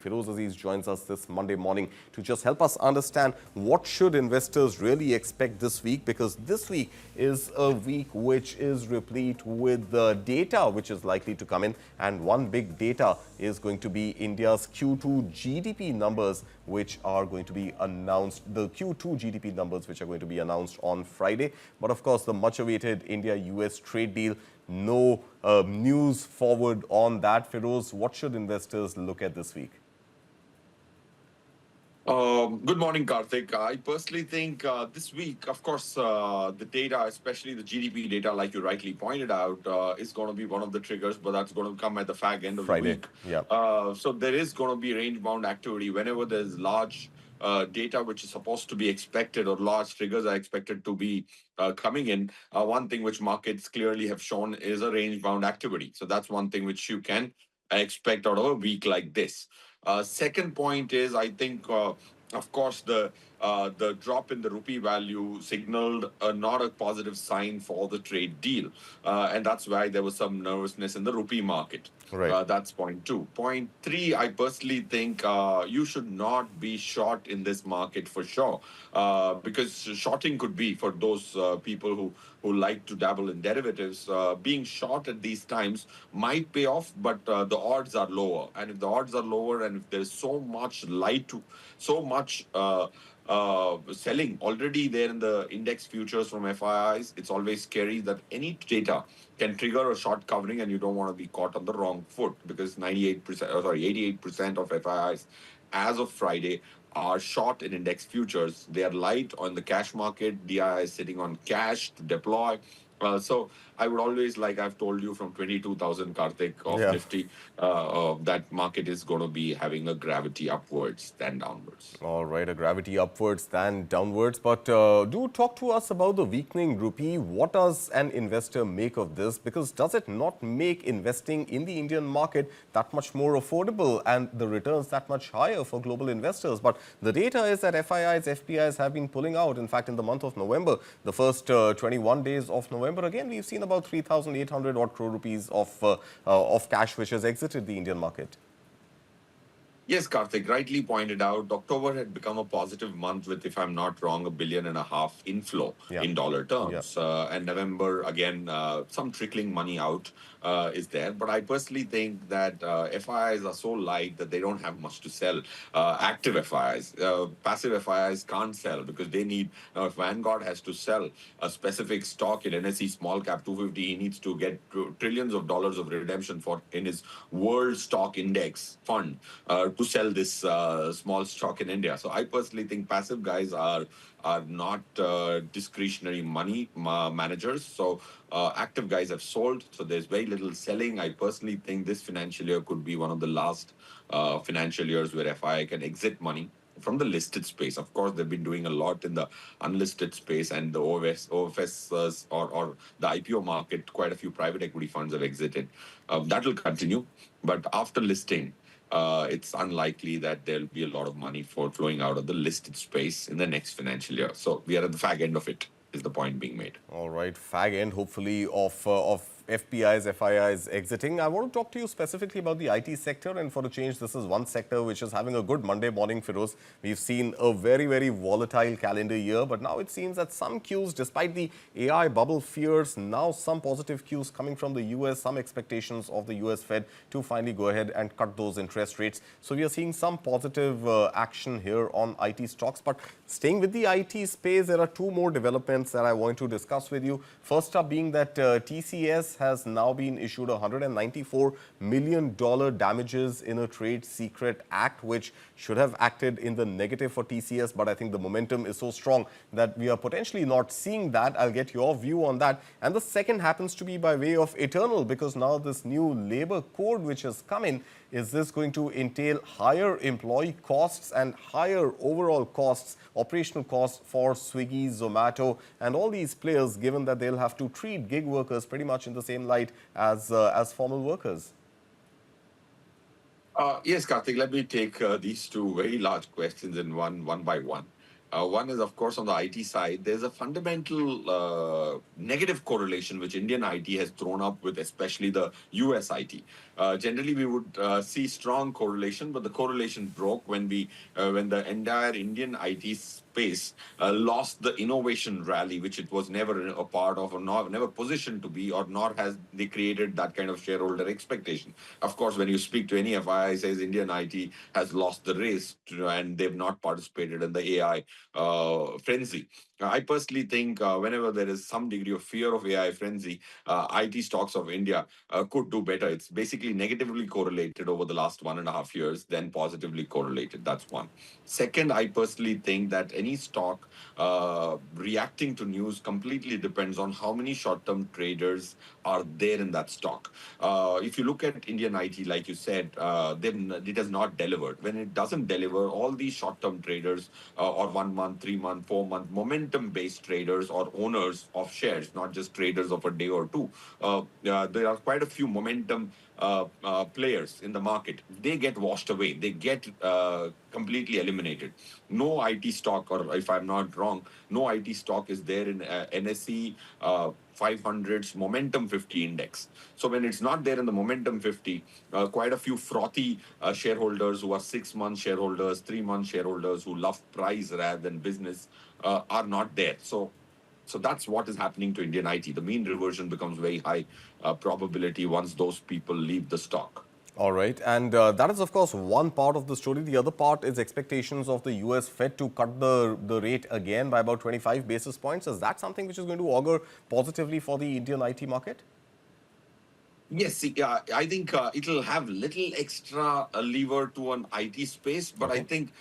Feroze Azeez joins us this Monday morning to just help us understand what should investors really expect this week, because this week is a week which is replete with data which is likely to come in, and one big data is going to be India's Q2 GDP numbers, which are going to be announced, the Q2 GDP numbers which are going to be announced on Friday. But of course, the much awaited India-US trade deal, no news forward on that. Feroze, what should investors look at this week? Good morning, Kartik. I personally think this week, of course, the data, especially the GDP data, like you rightly pointed out, is going to be one of the triggers, but that's going to come at the fag end of the Friday, week. yeah. So there is going to be range-bound activity whenever there's large data which is supposed to be expected, or large triggers are expected to be coming in. One thing which markets clearly have shown is a range-bound activity. So that's one thing which you can expect out of a week like this. Second point is, I think, of course, the drop in the rupee value signaled not a positive sign for the trade deal, and that's why there was some nervousness in the rupee market. Right. That's point two. Point three, I personally think you should not be short in this market for sure, because shorting could be for those people who like to dabble in derivatives. Being short at these times might pay off, but the odds are lower. And if the odds are lower, and if there's so much so much selling already there in the index futures from FIIs, it's always scary that any data can trigger a short covering, and you don't want to be caught on the wrong foot, because 88% of FIIs as of Friday are short in index futures. They are light on the cash market. DI is sitting on cash to deploy. So I would always, like I've told you from 22,000, Kartik, of Yeah. Nifty, that market is going to be having a gravity upwards than downwards. All right, a gravity upwards than downwards. But do talk to us about the weakening rupee. What does an investor make of this? Because does it not make investing in the Indian market that much more affordable and the returns that much higher for global investors? But the data is that FIIs, FPIs have been pulling out. In fact, in the month of November, the first 21 days of November, again, we've seen about 3,800 odd crore rupees of cash which has exited the Indian market. Yes, Karthik, rightly pointed out, October had become a positive month with, if I'm not wrong, $1.5 billion inflow in dollar terms. And November, again, some trickling money out is there. But I personally think that FIIs are so light that they don't have much to sell. Active FIIs, passive FIIs can't sell, because they need, if Vanguard has to sell a specific stock in NSE small cap 250, he needs to get trillions of dollars of redemption for in his world stock index fund to sell this small stock in India. So I personally think passive guys are not discretionary money managers. So active guys have sold. So there's very little selling. I personally think this financial year could be one of the last financial years where FI can exit money from the listed space. Of course, they've been doing a lot in the unlisted space, and the OFS or the IPO market, quite a few private equity funds have exited. That will continue. But after listing, it's unlikely that there'll be a lot of money flowing out of the listed space in the next financial year. So we are at the fag end of it, is the point being made. All right, fag end, hopefully, of FPIs, FIIs exiting. I want to talk to you specifically about the IT sector, and for a change, this is one sector which is having a good Monday morning, Feroze. We've seen a very, very volatile calendar year, but now it seems that some cues, despite the AI bubble fears, now some positive cues coming from the US, some expectations of the US Fed to finally go ahead and cut those interest rates. So we are seeing some positive action here on IT stocks. But staying with the IT space, there are two more developments that I want to discuss with you. First up being that TCS has now been issued $194 million damages in a trade secret act, which should have acted in the negative for TCS. But I think the momentum is so strong that we are potentially not seeing that. I'll get your view on that. And the second happens to be by way of Eternal, because now this new labor code which has come in, is this going to entail higher employee costs and higher overall costs, operational costs for Swiggy, Zomato, and all these players, given that they'll have to treat gig workers pretty much in the same light as formal workers? Yes, Karthik, let me take these two very large questions in one by one. One is, of course, on the IT side, there's a fundamental negative correlation which Indian IT has thrown up with, especially the US IT. Generally, we would see strong correlation, but the correlation broke when the entire Indian IT space lost the innovation rally, which it was never a part of, or never positioned to be, or nor has they created that kind of shareholder expectation. Of course, when you speak to any FI, says Indian IT has lost the race and they've not participated in the AI frenzy. I personally think whenever there is some degree of fear of AI frenzy, IT stocks of India could do better. It's basically negatively correlated over the last 1.5 years, then positively correlated. That's one. Second, I personally think that any stock reacting to news completely depends on how many short-term traders are there in that stock. If you look at Indian IT, like you said, then it has not delivered. When it doesn't deliver, all these short-term traders or 1 month, 3 month, 4 month momentum-based traders or owners of shares, not just traders of a day or two, there are quite a few momentum players in the market. They get washed away. They get completely eliminated. No IT stock, or if I'm not wrong, no IT stock is there in NSE 500's Momentum 50 index. So when it's not there in the Momentum 50, quite a few frothy shareholders who are 6 month shareholders, 3 month shareholders who love price rather than business are not there. So that's what is happening to Indian IT. The mean reversion becomes very high probability once those people leave the stock. All right. And that is, of course, one part of the story. The other part is expectations of the US Fed to cut the rate again by about 25 basis points. Is that something which is going to augur positively for the Indian IT market? Yes, I think it'll have little extra lever to an IT space, but I think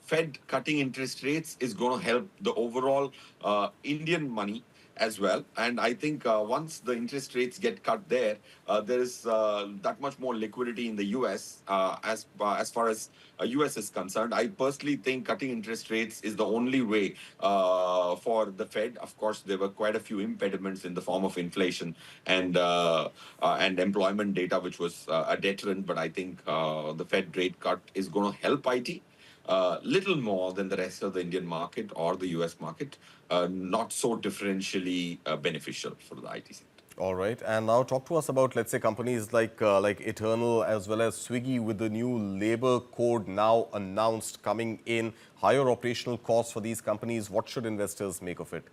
Fed cutting interest rates is going to help the overall Indian money as well. And I think once the interest rates get cut there, there is that much more liquidity in the US as far as US is concerned. I personally think cutting interest rates is the only way for the Fed. Of course, there were quite a few impediments in the form of inflation and employment data, which was a deterrent. But I think the Fed rate cut is going to help IT little more than the rest of the Indian market or the US market, not so differentially beneficial for the IT sector. All right. And now talk to us about, let's say, companies like Eternal as well as Swiggy with the new labor code now announced coming in, higher operational costs for these companies. What should investors make of it?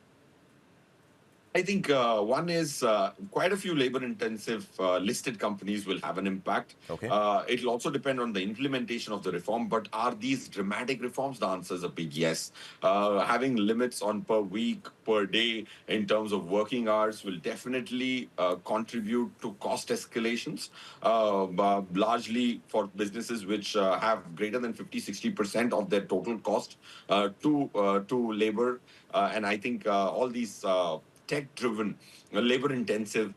I think one is quite a few labor-intensive listed companies will have an impact. Okay. It'll also depend on the implementation of the reform. But are these dramatic reforms? The answer is a big yes. Having limits on per week, per day in terms of working hours will definitely contribute to cost escalations, largely for businesses which have greater than 50-60% of their total cost to labor. And I think all these tech-driven, labor-intensive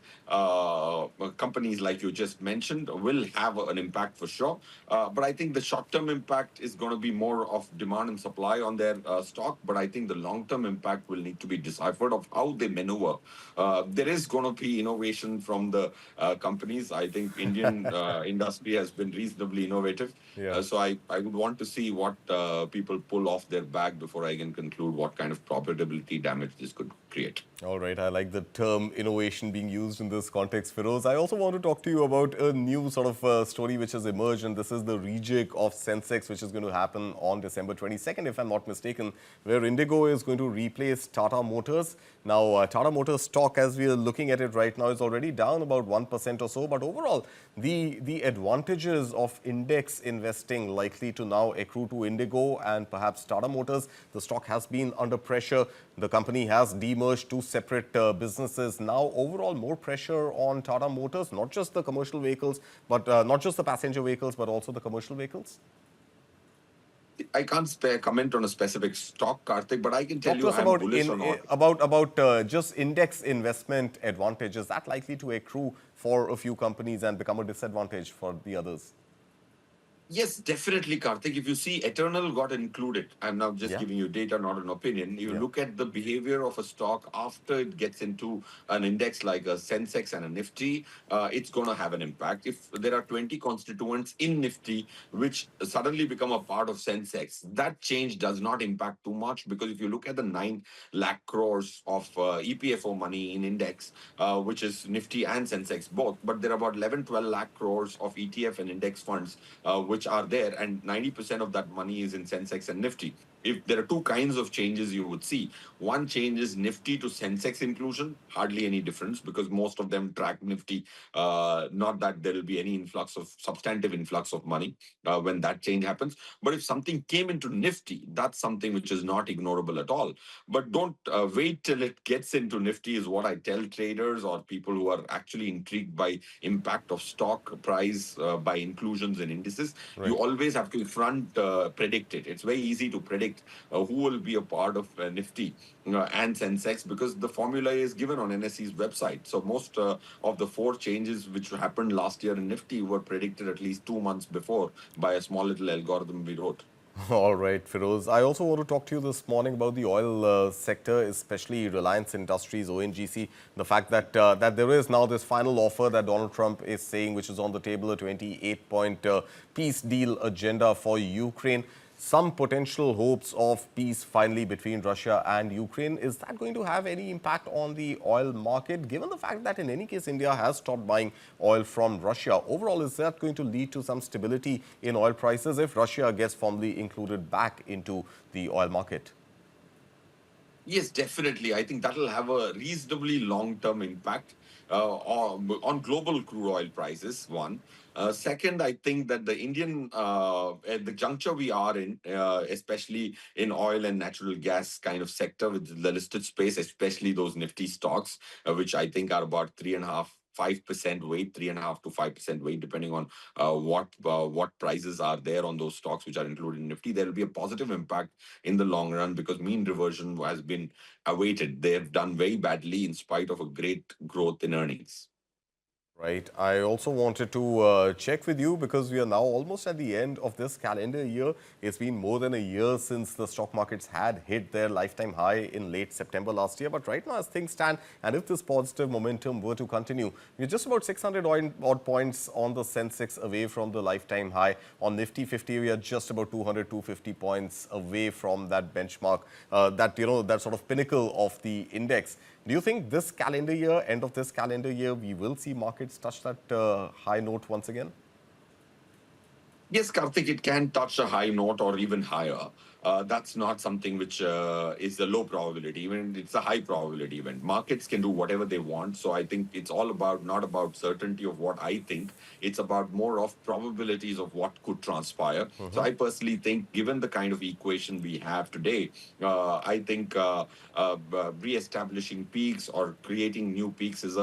companies like you just mentioned will have an impact for sure. But I think the short-term impact is going to be more of demand and supply on their stock. But I think the long-term impact will need to be deciphered of how they maneuver. There is going to be innovation from the companies. I think Indian industry has been reasonably innovative. Yeah. So I would want to see what people pull off their bag before I can conclude what kind of profitability damage this could create. All right. I like the term innovation being used in this context, Feroze. I also want to talk to you about a new sort of story which has emerged, and this is the rejig of Sensex, which is going to happen on December 22nd, if I'm not mistaken, where IndiGo is going to replace Tata Motors. Now, Tata Motors stock, as we are looking at it right now, is already down about 1% or so. But overall, the advantages of index investing likely to now accrue to IndiGo and perhaps Tata Motors. The stock has been under pressure. The company has demerged two separate businesses. Now, overall, more pressure on Tata Motors, not just the commercial vehicles, but not just the passenger vehicles, but also the commercial vehicles. I can't comment on a specific stock, Kartik, but I can tell Talk you to us I'm bullish on all. about just index investment advantage. Is that likely to accrue for a few companies and become a disadvantage for the others? Yes, definitely, Karthik. If you see, Eternal got included. I'm now just Yeah, giving you data, not an opinion. You yeah. look at the behavior of a stock after it gets into an index like a Sensex and a Nifty, it's going to have an impact. If there are 20 constituents in Nifty which suddenly become a part of Sensex, that change does not impact too much because if you look at the 9 lakh crores of EPFO money in index, which is Nifty and Sensex both, but there are about 11, 12 lakh crores of ETF and index funds which are there, and 90% of that money is in Sensex and Nifty. If there are two kinds of changes you would see, one change is Nifty to Sensex inclusion, hardly any difference because most of them track Nifty. Not that there will be any influx of substantive influx of money when that change happens. But if something came into Nifty, that's something which is not ignorable at all. But don't wait till it gets into Nifty, is what I tell traders or people who are actually intrigued by impact of stock price by inclusions in indices. You Right. always have to front predict it. It's very easy to predict who will be a part of Nifty and Sensex because the formula is given on NSE's website. So most of the four changes which happened last year in Nifty were predicted at least 2 months before by a small little algorithm we wrote. All right, Feroze. I also want to talk to you this morning about the oil sector, especially Reliance Industries, ONGC. The fact that that there is now this final offer that Donald Trump is saying, which is on the table, a 28-point peace deal agenda for Ukraine. Some potential hopes of peace finally between Russia and Ukraine. Is that going to have any impact on the oil market, given the fact that in any case India has stopped buying oil from Russia? Overall, is that going to lead to some stability in oil prices if Russia gets formally included back into the oil market? Yes, definitely. I think that'll have a reasonably long-term impact on global crude oil prices. One. Second, I think that the Indian, at the juncture we are in, especially in oil and natural gas kind of sector with the listed space, especially those nifty stocks, which I think are about 3.5%, 5% weight, 3.5 to 5% weight, depending on what prices are there on those stocks which are included in Nifty. There will be a positive impact in the long run because mean reversion has been awaited. They have done very badly in spite of a great growth in earnings. Right. I also wanted to check with you because we are now almost at the end of this calendar year. It's been more than a year since the stock markets had hit their lifetime high in late September last year. But right now, as things stand, and if this positive momentum were to continue, we're just about 600 odd points on the Sensex away from the lifetime high. On Nifty 50, we are just about 200, 250 points away from that benchmark, that sort of pinnacle of the index. Do you think this calendar year, end of this calendar year, we will see markets touch that high note once again? Yes, Karthik, it can touch a high note or even higher. That's not something which is a low probability. Even it's a high probability event. Markets can do whatever they want. So I think it's all about not about certainty of what I think. It's about more of probabilities of what could transpire. So I personally think, given the kind of equation we have today, I think re-establishing peaks or creating new peaks is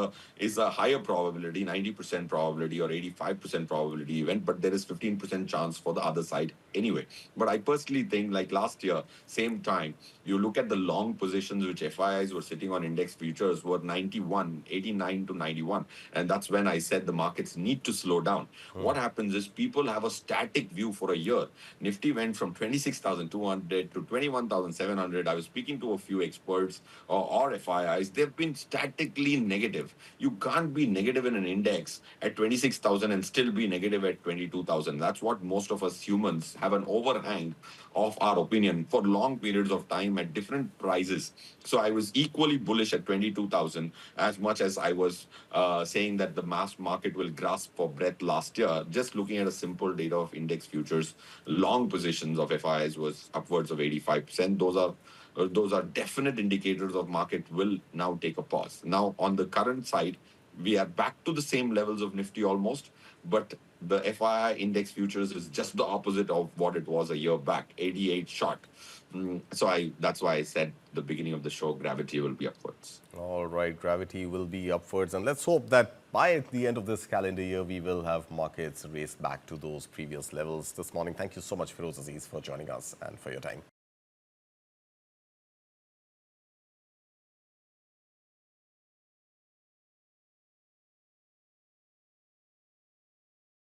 a higher probability, 90% probability or 85% probability event. But there is 15% chance for the other side anyway. But I personally think, like last year, same time, you look at the long positions which FIIs were sitting on index futures were 91, 89 to 91. And that's when I said the markets need to slow down. What happens is people have a static view for a year. Nifty went from 26,200 to 21,700. I was speaking to a few experts or FIIs. They've been statically negative. You can't be negative in an index at 26,000 and still be negative at 22,000. That's what most of us humans have an overhang of our opinion for long periods of time at different prices. So I was equally bullish at 22,000 as much as I was saying that the mass market will grasp for breath last year. Just looking at a simple data of index futures, long positions of FIs was upwards of 85%. Those are definite indicators of market will now take a pause. Now, on the current side, we are back to the same levels of Nifty almost, but the FII index futures is just the opposite of what it was a year back, 88 short. So that's why I said the beginning of the show, gravity will be upwards. All right, gravity will be upwards. And let's hope that by the end of this calendar year, we will have markets race back to those previous levels. This morning, thank you so much, Feroze Azeez, for joining us and for your time.